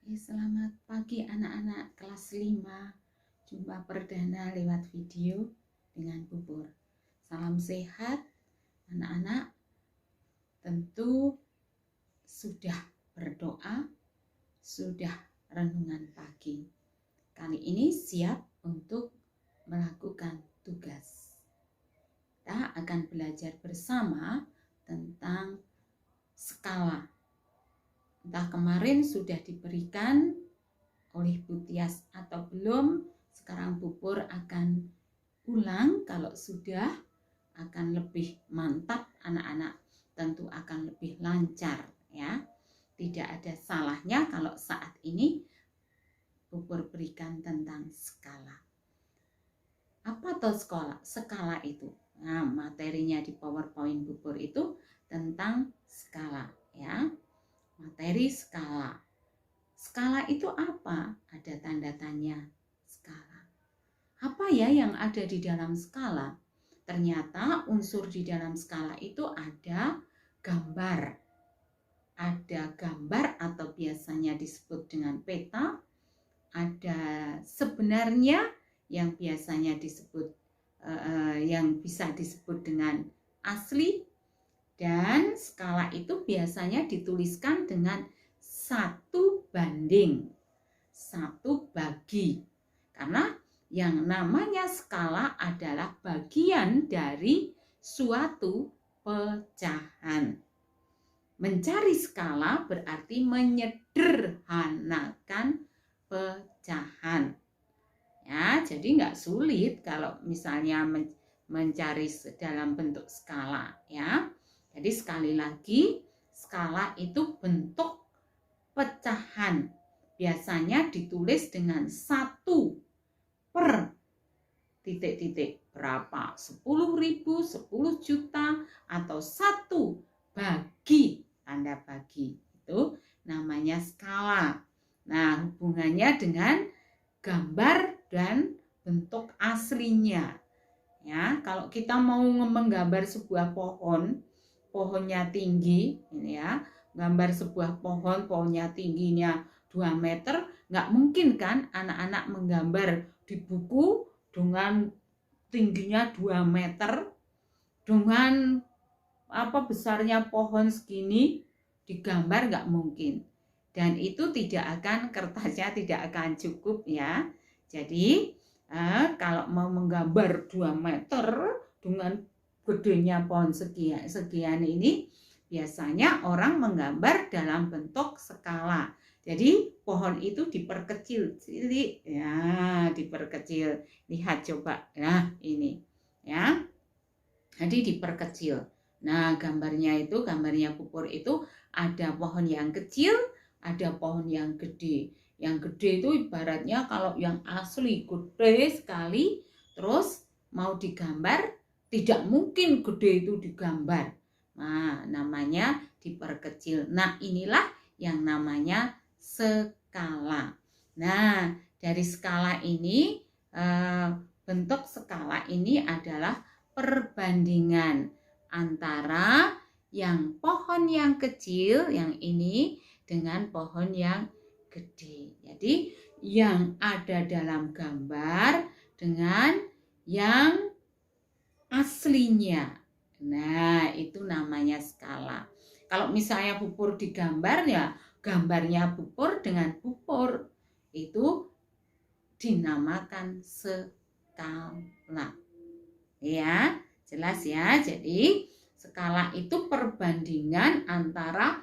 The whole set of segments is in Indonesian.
Selamat pagi anak-anak kelas 5. Jumpa perdana lewat video dengan Bubur. Salam sehat anak-anak. Tentu sudah berdoa, sudah renungan pagi. Kali ini siap untuk melakukan tugas. Kita akan belajar bersama tentang skala. Entah kemarin sudah diberikan oleh Bu Tias atau belum, sekarang Bubur akan ulang. Kalau sudah, akan lebih mantap anak-anak, tentu akan lebih lancar ya. Tidak ada salahnya kalau saat ini Bubur berikan tentang skala. Apa tuh skala? Skala itu, nah, materinya di PowerPoint Bubur itu tentang skala ya. Materi skala. Skala itu apa? Ada tanda tanya skala. Apa ya yang ada di dalam skala? Ternyata unsur di dalam skala itu ada gambar. Ada gambar atau biasanya disebut dengan peta. Ada sebenarnya yang biasanya disebut yang bisa disebut dengan asli. Dan skala itu biasanya dituliskan dengan 1 banding 1 bagi. Karena yang namanya skala adalah bagian dari suatu pecahan. Mencari skala berarti menyederhanakan pecahan. Ya, jadi nggak sulit kalau misalnya mencari dalam bentuk skala ya. Jadi sekali lagi, skala itu bentuk pecahan. Biasanya ditulis dengan 1 per titik-titik. Berapa? 10.000, 10 juta, atau 1 bagi, tanda bagi. Itu namanya skala. Nah, hubungannya dengan gambar dan bentuk aslinya. Ya, kalau kita mau menggambar sebuah pohonnya tinggi, ini ya, gambar sebuah pohonnya tingginya 2 meter, nggak mungkin kan anak-anak menggambar di buku dengan tingginya 2 meter, dengan besarnya pohon segini, digambar nggak mungkin. Dan itu kertasnya tidak akan cukup ya. Jadi kalau mau menggambar 2 meter dengan gedenya pohon sekian ini, biasanya orang menggambar dalam bentuk skala. Jadi pohon itu diperkecil, ya, diperkecil. Lihat coba, nah ini, ya. Jadi diperkecil. Nah, gambarnya Bubur itu ada pohon yang kecil, ada pohon yang gede. Yang gede itu ibaratnya kalau yang asli gede sekali, terus mau digambar, tidak mungkin gede itu digambar. Nah, namanya diperkecil. Nah, inilah yang namanya skala. Nah, dari skala ini, bentuk skala ini adalah perbandingan antara yang pohon yang kecil, yang ini, dengan pohon yang gede. Jadi, yang ada dalam gambar dengan yang aslinya. Nah, itu namanya skala. Kalau misalnya Bubur digambar, ya gambarnya Bubur dengan Bubur. Itu dinamakan skala. Ya, jelas ya. Jadi, skala itu perbandingan antara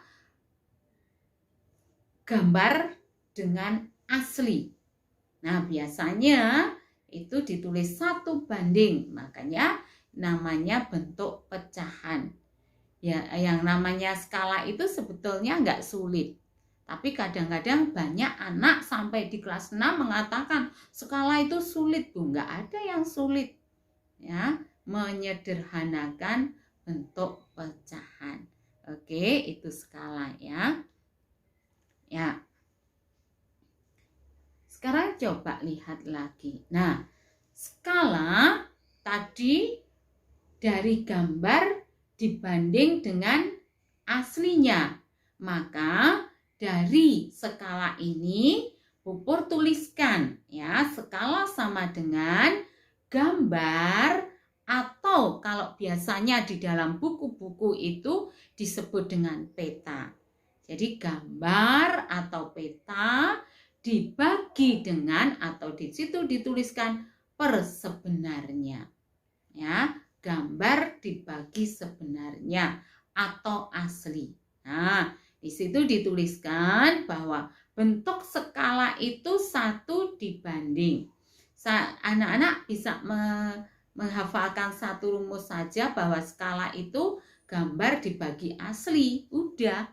gambar dengan asli. Nah, biasanya itu ditulis 1 banding, makanya namanya bentuk pecahan. Ya, yang namanya skala itu sebetulnya nggak sulit. Tapi kadang-kadang banyak anak sampai di kelas 6 mengatakan skala itu sulit, Bu. Nggak ada yang sulit. Ya, menyederhanakan bentuk pecahan. Oke, itu skala ya. Ya. Sekarang coba lihat lagi. Nah, skala tadi dari gambar dibanding dengan aslinya. Maka dari skala ini Pupur tuliskan ya, skala sama dengan gambar atau kalau biasanya di dalam buku-buku itu disebut dengan peta. Jadi gambar atau peta dibagi dengan atau di situ dituliskan per sebenarnya. Ya, gambar dibagi sebenarnya atau asli. Nah, di situ dituliskan bahwa bentuk skala itu 1 dibanding. Anak-anak bisa menghafalkan satu rumus saja bahwa skala itu gambar dibagi asli. Udah.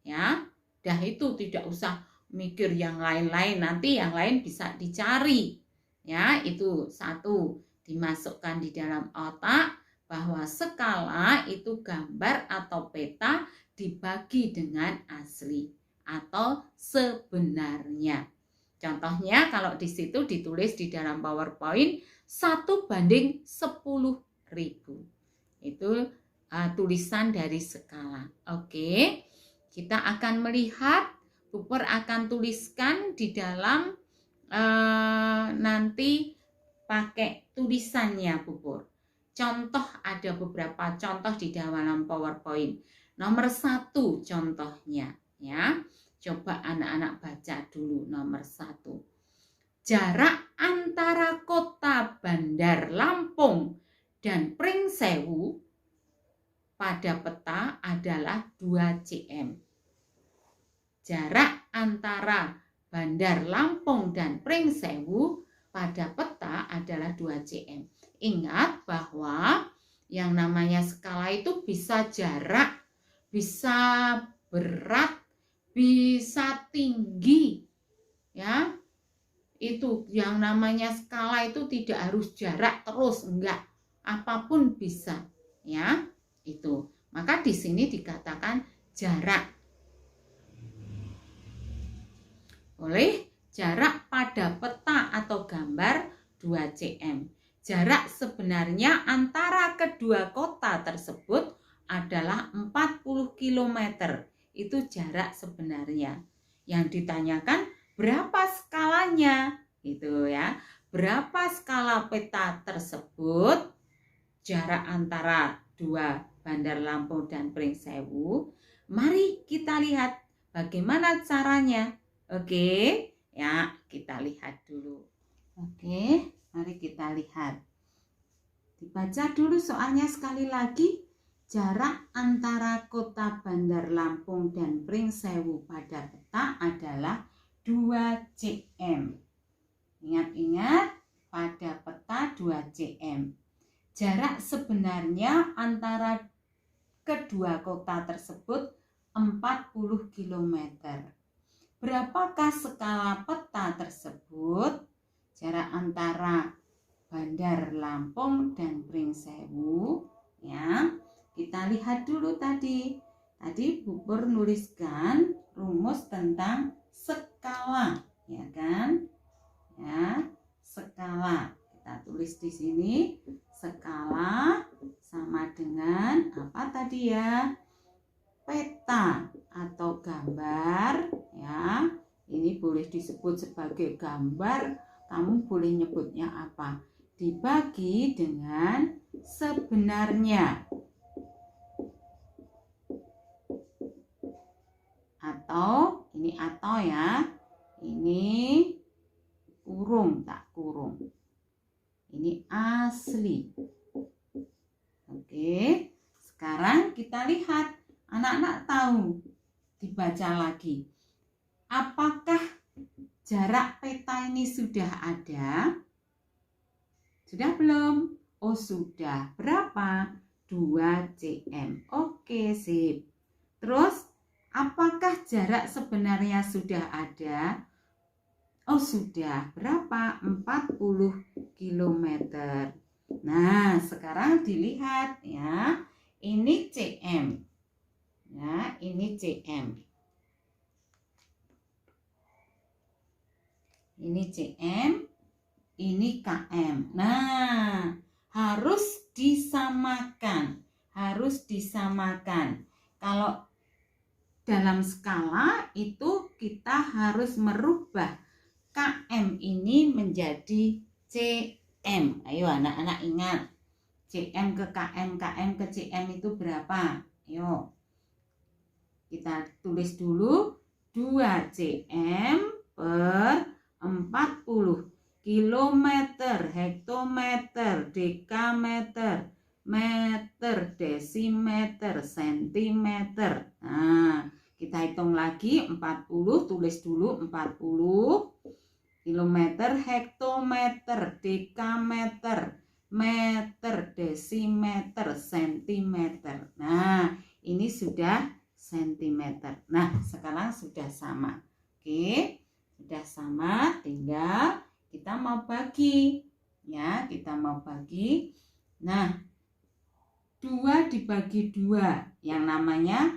Ya, dah itu tidak usah mikir yang lain-lain. Nanti yang lain bisa dicari. Ya, itu 1 dimasukkan di dalam otak bahwa skala itu gambar atau peta dibagi dengan asli atau sebenarnya. Contohnya kalau di situ ditulis di dalam PowerPoint 1/10.000. Itu tulisan dari skala. Oke, kita akan melihat, Pupur akan tuliskan di dalam nanti pakai tulisannya Pupur. Contoh, ada beberapa contoh di dalam PowerPoint. Nomor 1 contohnya ya. Coba anak-anak baca dulu nomor 1. Jarak antara kota Bandar Lampung dan Pringsewu pada peta adalah 2 cm. Jarak antara Bandar Lampung dan Pringsewu pada peta adalah 2 cm. Ingat bahwa yang namanya skala itu bisa jarak, bisa berat, bisa tinggi. Ya. Itu yang namanya skala itu tidak harus jarak terus, enggak. Apapun bisa, ya. Itu. Maka di sini dikatakan jarak. Oleh jarak pada peta atau gambar 2 cm. Jarak sebenarnya antara kedua kota tersebut adalah 40 km. Itu jarak sebenarnya. Yang ditanyakan berapa skalanya? Gitu ya. Berapa skala peta tersebut? Jarak antara 2 Bandar Lampung dan Pringsewu. Mari kita lihat bagaimana caranya. Oke, ya, kita lihat dulu. Oke, mari kita lihat. Dibaca dulu soalnya sekali lagi. Jarak antara kota Bandar Lampung dan Pringsewu pada peta adalah 2 cm. Ingat-ingat, pada peta 2 cm. Jarak sebenarnya antara kedua kota tersebut 40 km. Berapakah skala peta tersebut? Jarak antara Bandar Lampung dan Pringsewu, ya. Kita lihat dulu tadi. Tadi Pupur nuliskan rumus tentang skala, ya kan? Ya, skala. Kita tulis di sini skala sama dengan apa tadi ya? Peta atau gambar, ya. Ini boleh disebut sebagai gambar, kamu boleh nyebutnya apa? Dibagi dengan sebenarnya. Atau, ini atau ya. Ini kurung, tak kurung. Ini asli. Oke, sekarang kita lihat. Anak-anak tahu, dibaca lagi. Apakah jarak peta ini sudah ada? Sudah belum? Oh, sudah. Berapa? 2 cm. Oke, sip. Terus, apakah jarak sebenarnya sudah ada? Oh, sudah. Berapa? 40 km. Nah, sekarang dilihat ya. Ini cm. Ya, ini cm. Ini cm, ini km. Nah, harus disamakan. Harus disamakan. Kalau dalam skala itu kita harus merubah km ini menjadi cm. Ayo anak-anak ingat, cm ke km, km ke cm itu berapa? Ayo kita tulis dulu, 2 cm per 40 kilometer, hektometer, dekameter, meter, desimeter, sentimeter. Nah, kita hitung lagi 40, tulis dulu 40 kilometer, hektometer, dekameter, meter, desimeter, sentimeter. Nah, ini sudah sentimeter. Nah, sekarang sudah sama. Oke, sudah sama, tinggal kita mau bagi. Ya, kita mau bagi. Nah, 2 dibagi 2. Yang namanya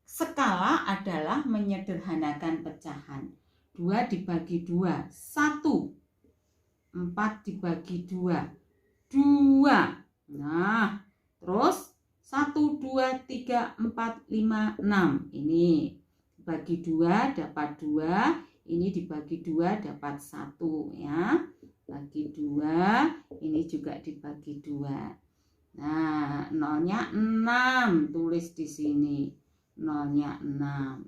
skala adalah menyederhanakan pecahan. 2 dibagi 2, 1. 4 dibagi 2, 2. Nah, terus 1, 2, 3, 4, 5, 6. Ini dibagi 2 dapat 2. Ini dibagi 2 dapat 1 ya. Bagi 2, ini juga dibagi 2. Nah, nolnya 6, tulis di sini. Nolnya 6.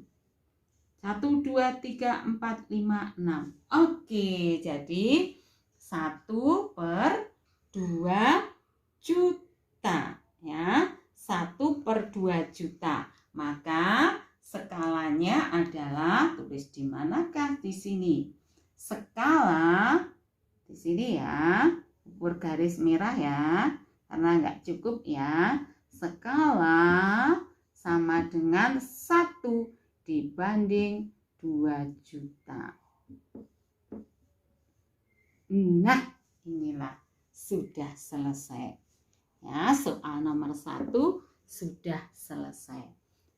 1, 2, 3, 4, 5, 6. Oke, jadi 1 per 2 juta ya. 1 per 2 juta. Maka skalanya adalah, tulis di manakah? Di sini. Skala di sini ya, bergaris merah ya, karena nggak cukup ya. Skala sama dengan 1 dibanding 2 juta. Nah, inilah sudah selesai. Ya, soal nomor 1 sudah selesai.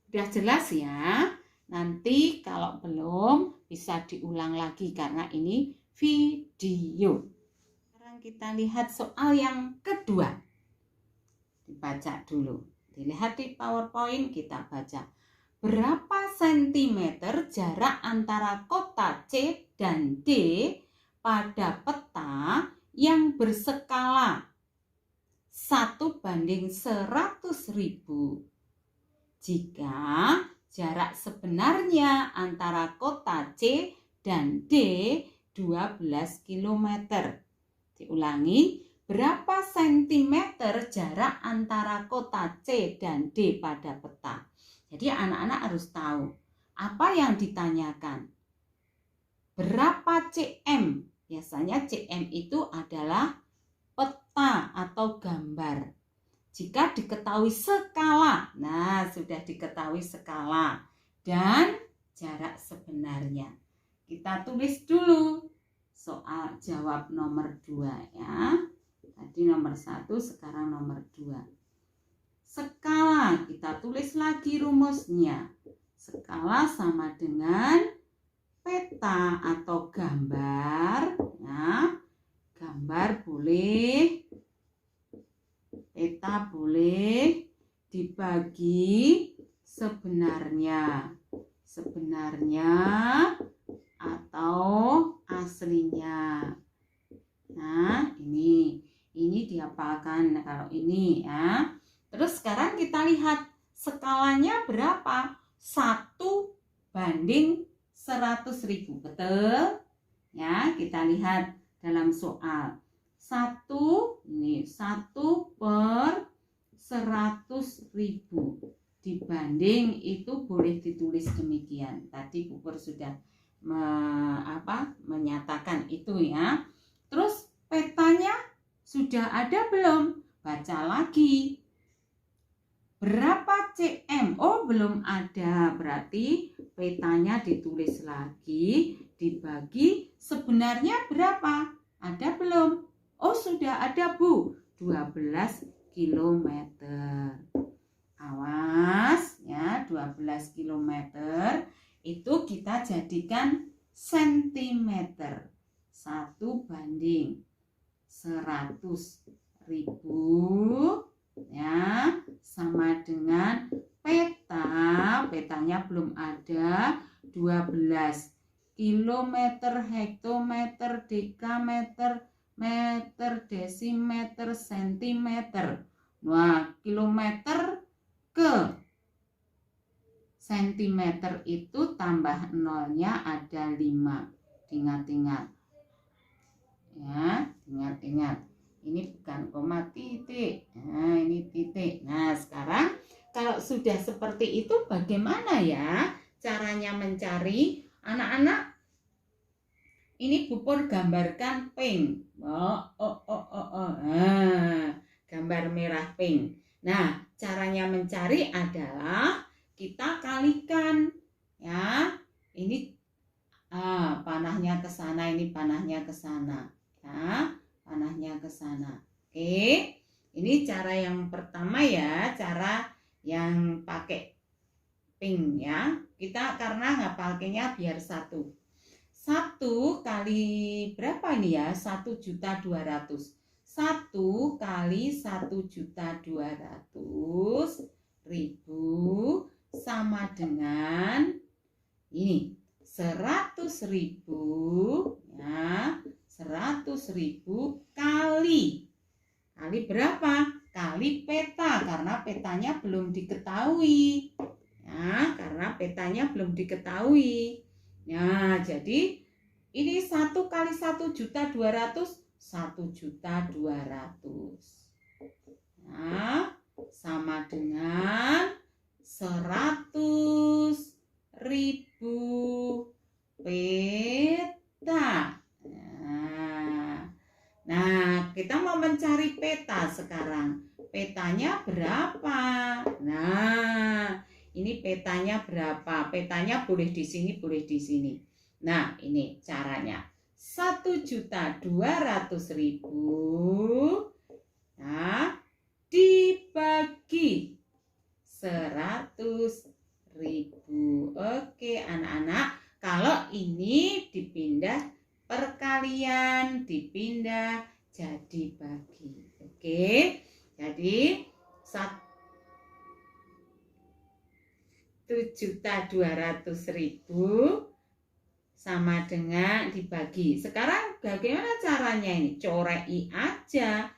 Udah jelas ya? Nanti kalau belum bisa diulang lagi karena ini video. Sekarang kita lihat soal yang kedua. Dibaca dulu. Dilihat di PowerPoint, kita baca. Berapa sentimeter jarak antara kota C dan D pada peta yang berskala 1:100.000? Jika jarak sebenarnya antara kota C dan D 12 km. Diulangi, berapa sentimeter jarak antara kota C dan D pada peta? Jadi anak-anak harus tahu apa yang ditanyakan. Berapa cm? Biasanya cm itu adalah peta atau gambar. Jika diketahui skala, nah sudah diketahui skala dan jarak sebenarnya. Kita tulis dulu soal jawab nomor 2 ya. Tadi nomor 1, sekarang nomor 2. Skala, kita tulis lagi rumusnya. Skala sama dengan peta atau gambar. Ya. Gambar boleh, peta boleh, dibagi sebenarnya. Sebenarnya atau aslinya. Nah, ini dihafalkan kalau ini ya. Terus sekarang kita lihat skalanya berapa? 1:100.000. Betul? Ya, kita lihat dalam soal. 1 per 100.000 dibanding, itu boleh ditulis demikian. Tadi Bu Pur sudah menyatakan itu ya. Terus petanya sudah ada belum? Baca lagi. Berapa cm? Oh, belum ada. Berarti petanya ditulis lagi, dibagi sebenarnya berapa? Ada belum? Oh, sudah ada Bu. 12 km. Awas ya, 12 km itu kita jadikan sentimeter. 1:100.000 ya, sama dengan petanya belum ada, 12. Kilometer, hektometer, dekameter, meter, desimeter, sentimeter. Nah, kilometer ke sentimeter itu tambah nolnya ada 5. Ingat-ingat. Ya, ingat-ingat. Ini bukan koma titik. Nah, ini titik. Nah, sekarang kalau sudah seperti itu bagaimana ya caranya mencari? Anak-anak, ini Bu Pur gambarkan pink. Nah, gambar merah pink. Nah, caranya mencari adalah kita kalikan ya. Ini panahnya ke sana, ini panahnya ke sana. Ya, panahnya ke sana. Oke. Ini cara yang pertama ya, cara yang pakai pink ya. Kita karena ngapalnya biar 1 kali berapa ini ya? 1.200.000. 1 kali 1.200.000 sama dengan ini 100.000 ya. 100.000 kali berapa? Kali peta, karena petanya belum diketahui ya, karena petanya belum diketahui. Nah, jadi ini 1 kali 1.200.000, 1.200.000. Nah, sama dengan 100.000 peta. Nah, kita mau mencari peta sekarang. Petanya berapa? Nah, ini petanya berapa? Petanya boleh di sini, boleh di sini. Nah, ini caranya. 1.200.000 nah, dibagi 100.000. Oke, anak-anak, kalau ini dipindah perkalian, dipindah jadi bagi. Oke, jadi 1.200.000 sama dengan dibagi. Sekarang bagaimana caranya ini? Corei aja.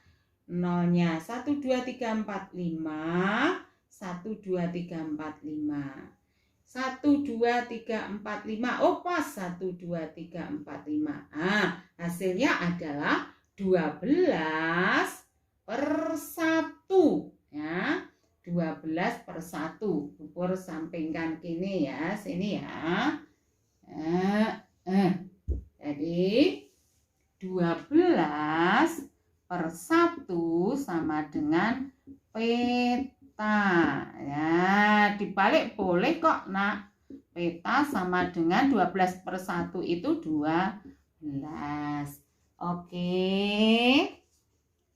Nolnya 1, 2, 3, 4, 5. 1, 2, 3, 4, 5. 1, 2, 3, 4, 5. Oh, pas 1, 2, 3, 4, 5. Nah, hasilnya adalah 12/1 ya. 12/1. Pupur sampingkan kini ya, sini ya. Jadi 12/1 sama dengan peta ya. Dibalik boleh kok nak. Peta sama dengan 12/1 itu 12. Oke,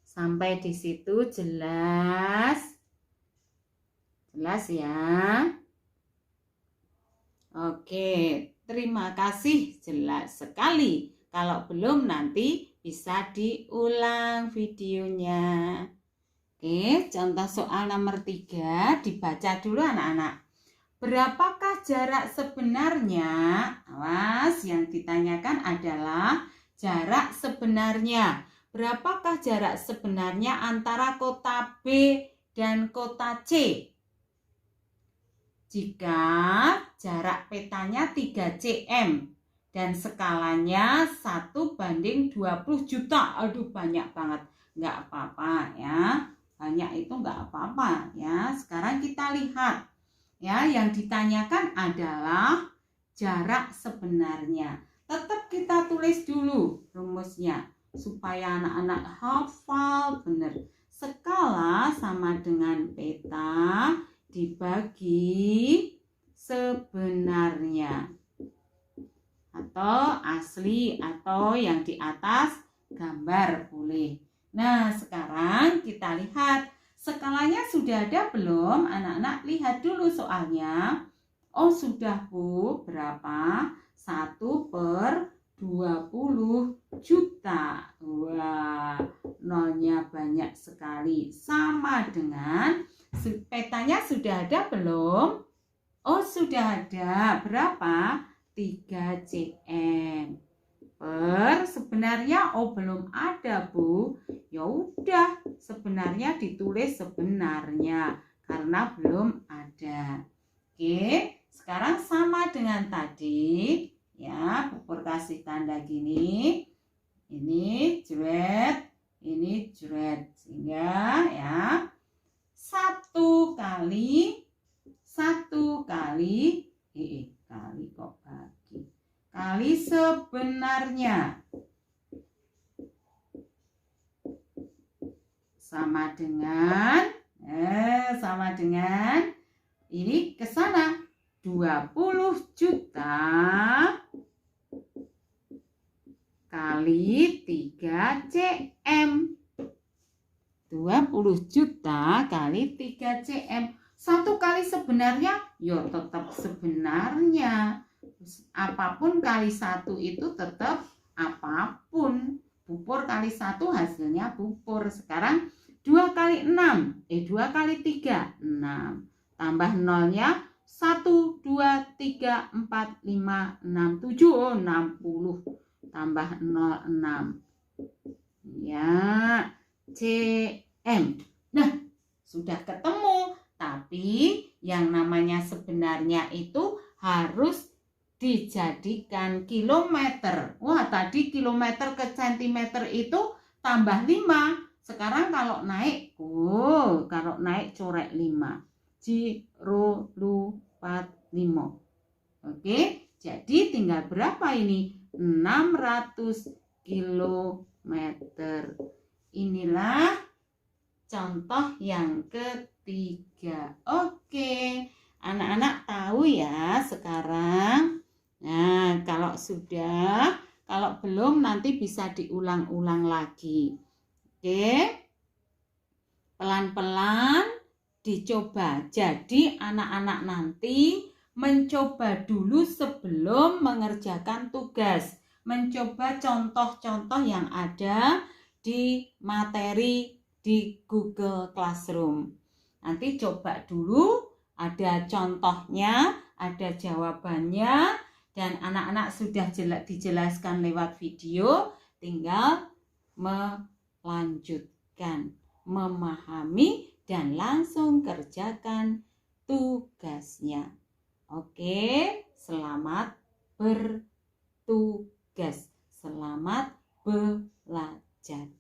sampai di situ jelas ya. Oke, terima kasih, jelas sekali. Kalau belum nanti bisa diulang videonya. Oke, contoh soal nomor 3 dibaca dulu anak-anak. Berapakah jarak sebenarnya? Awas, yang ditanyakan adalah jarak sebenarnya. Berapakah jarak sebenarnya antara kota B dan kota C? Jika jarak petanya 3 cm dan skalanya 1/20 juta. Aduh, banyak banget. Nggak apa-apa ya. Banyak itu nggak apa-apa ya. Sekarang kita lihat. Ya, yang ditanyakan adalah jarak sebenarnya. Tetap kita tulis dulu rumusnya supaya anak-anak hafal benar. Skala sama dengan peta dibagi sebenarnya atau asli atau yang di atas gambar boleh. Nah, sekarang kita lihat skalanya sudah ada belum? Anak-anak lihat dulu soalnya. Oh, sudah Bu. Berapa? 1/20 juta. Wah, nolnya banyak sekali. Sama dengan petanya sudah sudah ada belum? Oh, sudah ada. Berapa? 3 cm. Sebenarnya belum ada, Bu. Ya udah, sebenarnya ditulis sebenarnya karena belum ada. Oke, sekarang sama dengan tadi. Ya, Pupur kasih tanda gini. Ini jret, ini jret. Sehingga ya 1 kali kali kok bagi kali sebenarnya sama dengan ini ke sana 20 juta kali 3 cm. 20 juta kali 3 cm. 1 kali sebenarnya, ya tetap sebenarnya. Apapun kali 1 itu tetap apapun. Pupur kali 1 hasilnya pupur. Sekarang 2 kali 6. 2 kali 3, 6. Tambah nolnya 1, 2, 3, 4, 5, 6, 7. Oh, 60. Tambah 0, 6. Ya, cm. Nah, sudah ketemu. Tapi yang namanya sebenarnya itu harus dijadikan kilometer. Wah, tadi kilometer ke centimeter itu tambah 5. Sekarang kalau naik corek 5. Ciro, lu, 4, 5. Oke, jadi tinggal berapa ini? 600 kilometer. Inilah contoh yang ketiga. Oke, anak-anak tahu ya sekarang. Nah, kalau belum nanti bisa diulang-ulang lagi. Oke, pelan-pelan dicoba. Jadi anak-anak nanti mencoba dulu sebelum mengerjakan tugas. Mencoba contoh-contoh yang ada di materi di Google Classroom. Nanti coba dulu, ada contohnya, ada jawabannya, dan anak-anak sudah dijelaskan lewat video, tinggal melanjutkan, memahami, dan langsung kerjakan tugasnya. Oke, selamat bertugas, selamat belajar.